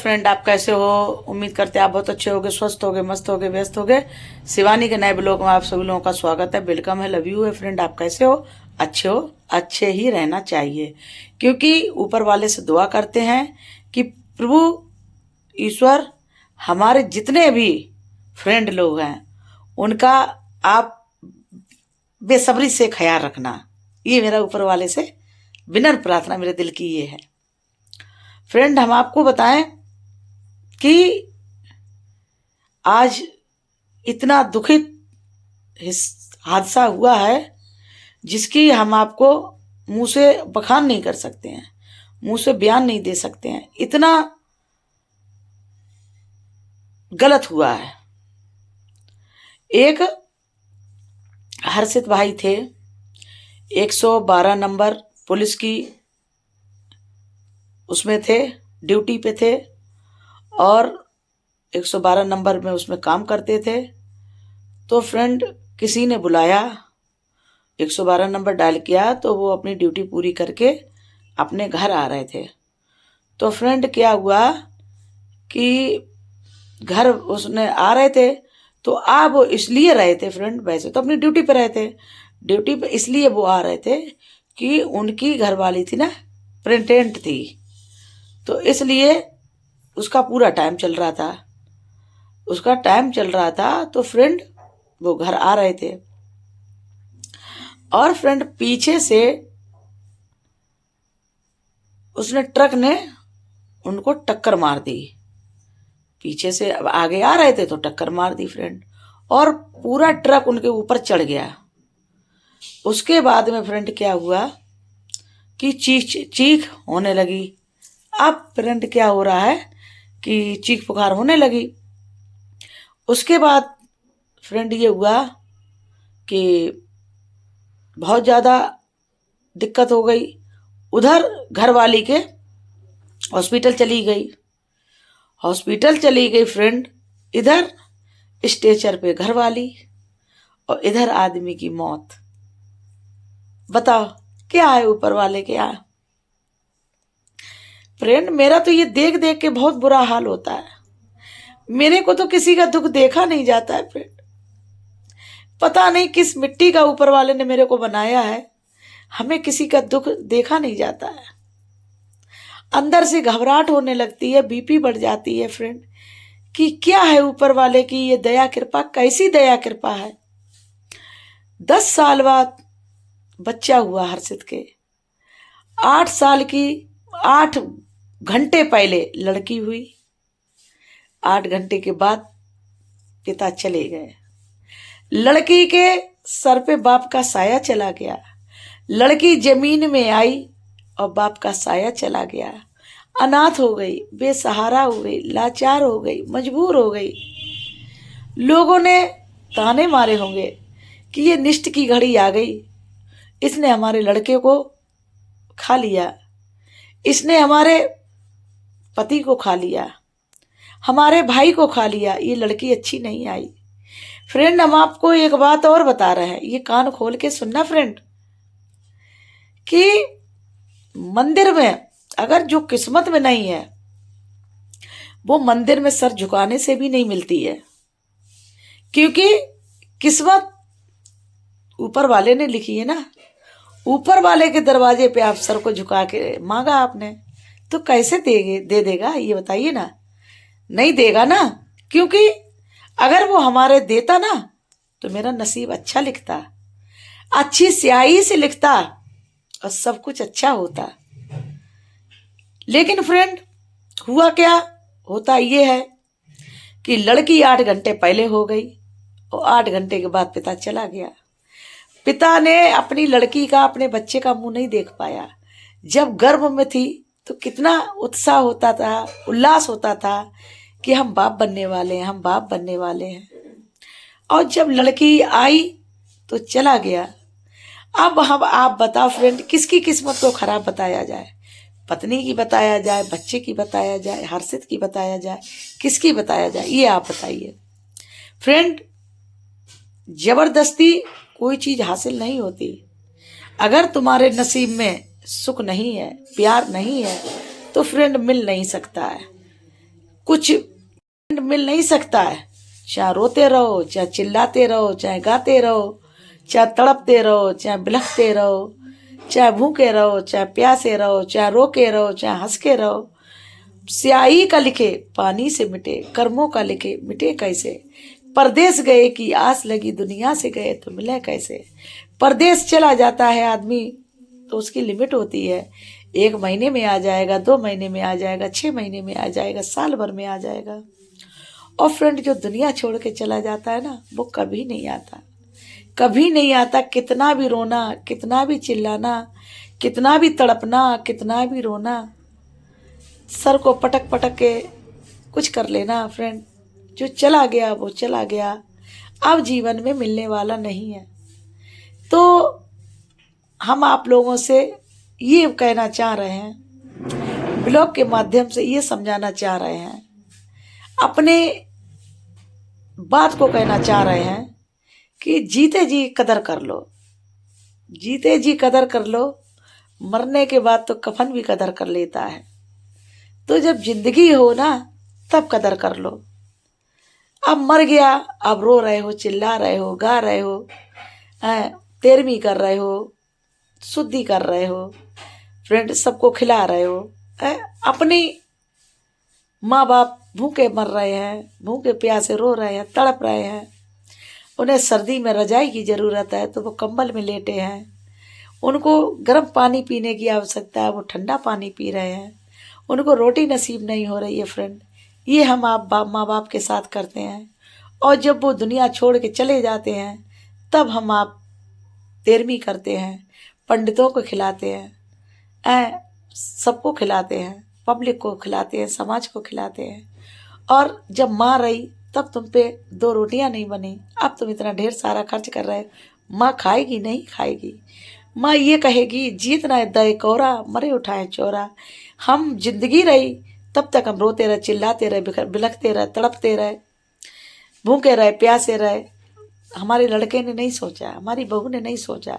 Friend, आप कैसे हो? उम्मीद करते हैं आप बहुत अच्छे होगे, स्वस्थ होगे, मस्त होगे, व्यस्त होगे। शिवानी के नए ब्लॉग में आप सभी लोगों का स्वागत है, वेलकम है, लव यू है। फ्रेंड, आप कैसे हो? अच्छे हो? अच्छे ही रहना चाहिए, क्योंकि ऊपर वाले से दुआ करते हैं कि प्रभु ईश्वर हमारे जितने भी फ्रेंड लोग हैं उनका आप बेसब्री से ख्याल रखना। ये मेरा ऊपर वाले से विनम्र प्रार्थना मेरे दिल की ये है। फ्रेंड, हम आपको बताएं कि आज इतना दुखित हादसा हुआ है जिसकी हम आपको मुंह से बखान नहीं कर सकते हैं, मुंह से बयान नहीं दे सकते हैं। इतना गलत हुआ है। एक हर्षित भाई थे, 112 नंबर पुलिस की उसमें थे, ड्यूटी पे थे और 112 नंबर में उसमें काम करते थे। तो फ्रेंड, किसी ने बुलाया, 112 नंबर डायल किया तो वो अपनी ड्यूटी पूरी करके अपने घर आ रहे थे। तो फ्रेंड, क्या हुआ कि घर उसने आ रहे थे तो वो इसलिए रहे थे फ्रेंड, वैसे तो अपनी ड्यूटी पे रहे थे, ड्यूटी पे इसलिए वो आ रहे थे कि उनकी घरवाली थी ना, प्रेग्नेंट थी, तो इसलिए उसका पूरा टाइम चल रहा था, उसका टाइम चल रहा था। तो फ्रेंड, वो घर आ रहे थे और फ्रेंड पीछे से उसने ट्रक ने उनको टक्कर मार दी। पीछे से अब आगे आ रहे थे तो टक्कर मार दी फ्रेंड, और पूरा ट्रक उनके ऊपर चढ़ गया। उसके बाद में फ्रेंड क्या हुआ कि चीख होने लगी। अब फ्रेंड क्या हो रहा है कि चीख पुकार होने लगी। उसके बाद फ्रेंड ये हुआ कि बहुत ज़्यादा दिक्कत हो गई। उधर घरवाली के हॉस्पिटल चली गई, हॉस्पिटल चली गई फ्रेंड। इधर स्ट्रेचर पे घरवाली और इधर आदमी की मौत। बताओ क्या है ऊपर वाले के यहाँ। फ्रेंड, मेरा तो ये देख देख के बहुत बुरा हाल होता है। मेरे को तो किसी का दुख देखा नहीं जाता है फ्रेंड। पता नहीं किस मिट्टी का ऊपर वाले ने मेरे को बनाया है, हमें किसी का दुख देखा नहीं जाता है। अंदर से घबराहट होने लगती है, बीपी बढ़ जाती है फ्रेंड, कि क्या है ऊपर वाले की ये दया कृपा, कैसी दया कृपा है। 10 साल बाद बच्चा हुआ हर्षित के। 8 साल की 8 घंटे पहले लड़की हुई। 8 घंटे के बाद पिता चले गए। लड़की के सर पे बाप का साया चला गया। लड़की जमीन में आई और बाप का साया चला गया। अनाथ हो गई, बेसहारा हो गई, लाचार हो गई, मजबूर हो गई। लोगों ने ताने मारे होंगे कि ये निष्ठ की घड़ी आ गई, इसने हमारे लड़के को खा लिया, इसने हमारे पति को खा लिया, हमारे भाई को खा लिया, ये लड़की अच्छी नहीं आई। फ्रेंड, हम आपको एक बात और बता रहे हैं, ये कान खोल के सुनना फ्रेंड, कि मंदिर में अगर जो किस्मत में नहीं है वो मंदिर में सर झुकाने से भी नहीं मिलती है, क्योंकि किस्मत ऊपर वाले ने लिखी है ना। ऊपर वाले के दरवाजे पे आप सर को झुका के मांगा आपने तो कैसे दे देगा, ये बताइए ना। नहीं देगा ना, क्योंकि अगर वो हमारे देता ना तो मेरा नसीब अच्छा लिखता, अच्छी स्याही से लिखता और सब कुछ अच्छा होता। लेकिन फ्रेंड, हुआ क्या, होता ये है कि लड़की 8 घंटे पहले हो गई और 8 घंटे के बाद पिता चला गया। पिता ने अपनी लड़की का, अपने बच्चे का मुंह नहीं देख पाया। जब गर्भ में थी तो कितना उत्साह होता था, उल्लास होता था कि हम बाप बनने वाले हैं, हम बाप बनने वाले हैं। और जब लड़की आई तो चला गया। अब हम आप बताओ फ्रेंड, किसकी किस्मत को खराब बताया जाए? पत्नी की बताया जाए, बच्चे की बताया जाए, हर्षित की बताया जाए, किसकी बताया जाए, ये आप बताइए। फ्रेंड, जबरदस्ती कोई चीज हासिल नहीं होती। अगर तुम्हारे नसीब में सुख नहीं है, प्यार नहीं है, तो फ्रेंड मिल नहीं सकता है। कुछ मिल नहीं सकता है। चाहे रोते रहो, चाहे चिल्लाते रहो, चाहे गाते रहो, चाहे तड़पते रहो, चाहे बिलखते रहो, चाहे भूखे रहो, चाहे प्यासे रहो, चाहे रोके रहो, चाहे हंस के रहो। स्याही का लिखे पानी से मिटे, कर्मों का लिखे मिटे कैसे। परदेश गए की आस लगी, दुनिया से गए तो मिले कैसे। परदेश चला जाता है आदमी तो उसकी लिमिट होती है। 1 महीने में आ जाएगा, 2 महीने में आ जाएगा, 6 महीने में आ जाएगा, साल भर में आ जाएगा। और फ्रेंड, जो दुनिया छोड़ के चला जाता है ना, वो कभी नहीं आता, कभी नहीं आता। कितना भी रोना, कितना भी चिल्लाना, कितना भी तड़पना, कितना भी रोना, सर को पटक पटक के कुछ कर लेना फ्रेंड। जो चला गया वो चला गया, अब जीवन में मिलने वाला नहीं है। तो हम आप लोगों से ये कहना चाह रहे हैं, ब्लॉग के माध्यम से ये समझाना चाह रहे हैं, अपने बात को कहना चाह रहे हैं कि जीते जी कदर कर लो, जीते जी कदर कर लो। मरने के बाद तो कफन भी कदर कर लेता है। तो जब जिंदगी हो ना, तब कदर कर लो। अब मर गया, अब रो रहे हो, चिल्ला रहे हो, गा रहे हो, तेरहवीं कर रहे हो, शुद्धि कर रहे हो, फ्रेंड सबको खिला रहे हो। अपनी माँ बाप भूखे मर रहे हैं, भूखे प्यासे रो रहे हैं, तड़प रहे हैं। उन्हें सर्दी में रजाई की ज़रूरत है तो वो कंबल में लेटे हैं। उनको गर्म पानी पीने की आवश्यकता है, वो ठंडा पानी पी रहे हैं। उनको रोटी नसीब नहीं हो रही है फ्रेंड। ये हम आप माँ बाप के साथ करते हैं। और जब वो दुनिया छोड़ के चले जाते हैं, तब हम आप तेरहवीं करते हैं, पंडितों को खिलाते हैं, सबको खिलाते हैं, पब्लिक को खिलाते हैं, समाज को खिलाते हैं। और जब माँ रही तब तुम पे 2 रोटियां नहीं बनी, अब तुम इतना ढेर सारा खर्च कर रहे हो। माँ खाएगी नहीं खाएगी, माँ ये कहेगी जीतना है दय कोरा, मरे उठाए चोरा। हम जिंदगी रही तब तक हम रोते रहे, चिल्लाते रहे, बिलखते रहे, तड़पते रहे, भूखे रहे, प्यासे रहे। हमारे लड़के ने नहीं सोचा, हमारी बहू ने नहीं सोचा।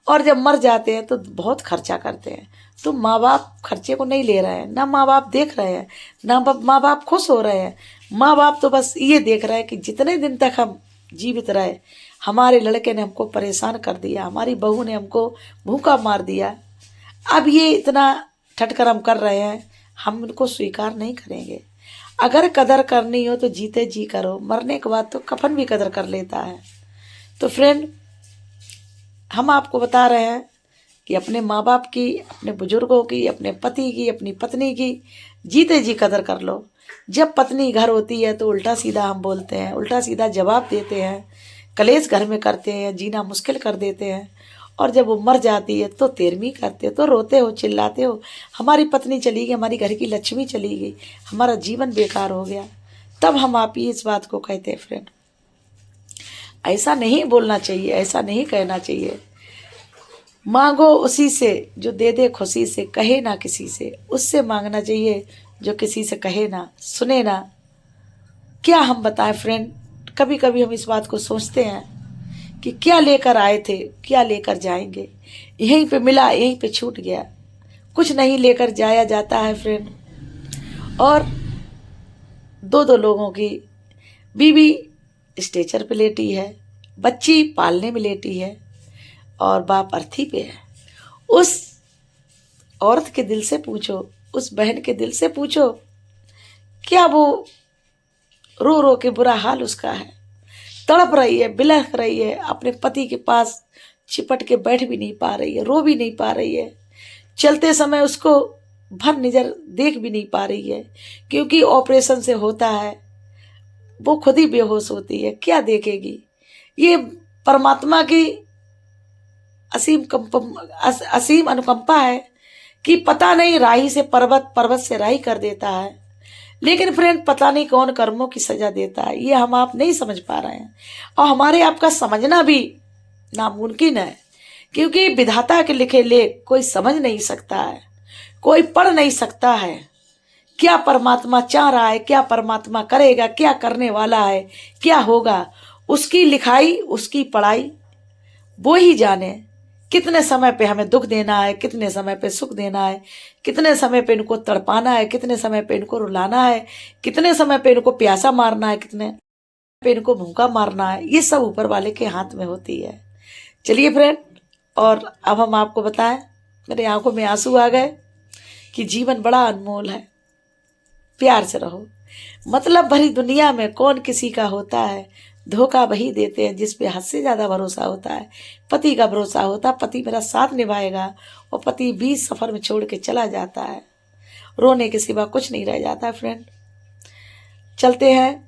और जब मर जाते हैं तो बहुत खर्चा करते हैं। तो माँ बाप खर्चे को नहीं ले रहे हैं, ना माँ बाप देख रहे हैं, ना माँ बाप खुश हो रहे हैं। माँ बाप तो बस ये देख रहे हैं कि जितने दिन तक हम जीवित रहे, हमारे लड़के ने हमको परेशान कर दिया, हमारी बहू ने हमको भूखा मार दिया, अब ये इतना ठटकर हम कर रहे हैं, हम इनको स्वीकार नहीं करेंगे। अगर कदर करनी हो तो जीते जी करो, मरने के बाद तो कफन भी कदर कर लेता है। तो फ्रेंड, हम आपको बता रहे हैं कि अपने माँ बाप की, अपने बुजुर्गों की, अपने पति की, अपनी पत्नी की जीते जी कदर कर लो। जब पत्नी घर होती है तो उल्टा सीधा हम बोलते हैं, उल्टा सीधा जवाब देते हैं, कलेश घर में करते हैं, जीना मुश्किल कर देते हैं। और जब वो मर जाती है तो तेरहवीं करते हो, तो रोते हो, चिल्लाते हो, हमारी पत्नी चली गई, हमारी घर की लक्ष्मी चली गई, हमारा जीवन बेकार हो गया। तब हम आप ही इस बात को कहते हैं फ्रेंड। ऐसा नहीं बोलना चाहिए, ऐसा नहीं कहना चाहिए। मांगो उसी से जो दे दे खुशी से, कहे ना किसी से, उससे मांगना चाहिए जो किसी से कहे ना, सुने ना। क्या हम बताएं फ्रेंड, कभी कभी हम इस बात को सोचते हैं कि क्या लेकर आए थे, क्या लेकर जाएंगे। यहीं पे मिला, यहीं पे छूट गया। कुछ नहीं लेकर जाया जाता है फ्रेंड। और 2 लोगों की बीवी स्टेचर पे लेटी है, बच्ची पालने में लेटी है, और बाप अर्थी पे है। उस औरत के दिल से पूछो, उस बहन के दिल से पूछो, क्या वो रो रो के बुरा हाल उसका है, तड़प रही है, बिलख रही है, अपने पति के पास चिपट के बैठ भी नहीं पा रही है, रो भी नहीं पा रही है, चलते समय उसको भर नजर देख भी नहीं पा रही है, क्योंकि ऑपरेशन से होता है, वो खुद ही बेहोश होती है, क्या देखेगी। ये परमात्मा की असीम अनुकंपा है कि पता नहीं राही से पर्वत, पर्वत से राही कर देता है। लेकिन फ्रेंड, पता नहीं कौन कर्मों की सजा देता है, ये हम आप नहीं समझ पा रहे हैं। और हमारे आपका समझना भी नामुमकिन है, क्योंकि विधाता के लिखे लेख कोई समझ नहीं सकता है, कोई पढ़ नहीं सकता है। क्या परमात्मा चाह रहा है, क्या परमात्मा करेगा, क्या करने वाला है, क्या होगा, उसकी लिखाई, उसकी पढ़ाई वो ही जाने। कितने समय पे हमें दुख देना है, कितने समय पे सुख देना है, कितने समय पे इनको तड़पाना है, कितने समय पे इनको रुलाना है, कितने समय पे इनको प्यासा मारना है, कितने पे इनको भूखा मारना है, ये सब ऊपर वाले के हाथ में होती है। चलिए फ्रेंड, और अब हम आपको बताएं, मेरे आंखों में आंसू आ गए कि जीवन बड़ा अनमोल है, प्यार से रहो। मतलब भरी दुनिया में कौन किसी का होता है, धोखा वही देते हैं जिस पे हद से ज्यादा भरोसा होता है। पति का भरोसा होता है, पति मेरा साथ निभाएगा, और पति 20 सफर में छोड़ के चला जाता है, रोने के सिवा कुछ नहीं रह जाता है। फ्रेंड चलते हैं।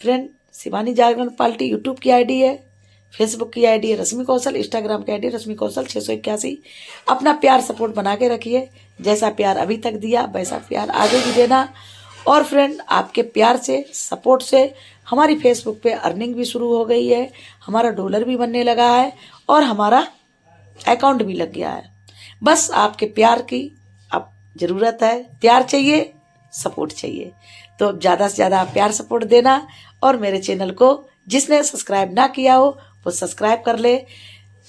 फ्रेंड शिवानी जागरण पार्टी यूट्यूब की आईडी है, फेसबुक की आईडी है रश्मि कौशल, इंस्टाग्राम की आईडी रश्मि कौशल 681। अपना प्यार सपोर्ट बना के रखिए, जैसा प्यार अभी तक दिया वैसा प्यार आगे भी देना। और फ्रेंड आपके प्यार से, सपोर्ट से हमारी फेसबुक पे अर्निंग भी शुरू हो गई है, हमारा डॉलर भी बनने लगा है, और हमारा अकाउंट भी लग गया है। बस आपके प्यार की अब ज़रूरत है, प्यार चाहिए, सपोर्ट चाहिए। तो ज़्यादा से ज़्यादा प्यार सपोर्ट देना, और मेरे चैनल को जिसने सब्सक्राइब ना किया हो वो सब्सक्राइब कर ले।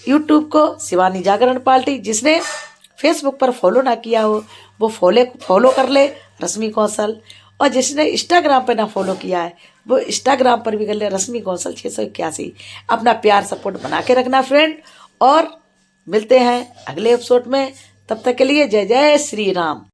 यूट्यूब को शिवानी जागरण पार्टी, जिसने फेसबुक पर फॉलो ना किया हो वो फॉलो कर ले रश्मि कौशल, और जिसने इंस्टाग्राम पे ना फॉलो किया है वो इंस्टाग्राम पर भी कर ले रश्मि कौशल 681। अपना प्यार सपोर्ट बना के रखना फ्रेंड, और मिलते हैं अगले एपिसोड में। तब तक के लिए जय जय श्री राम।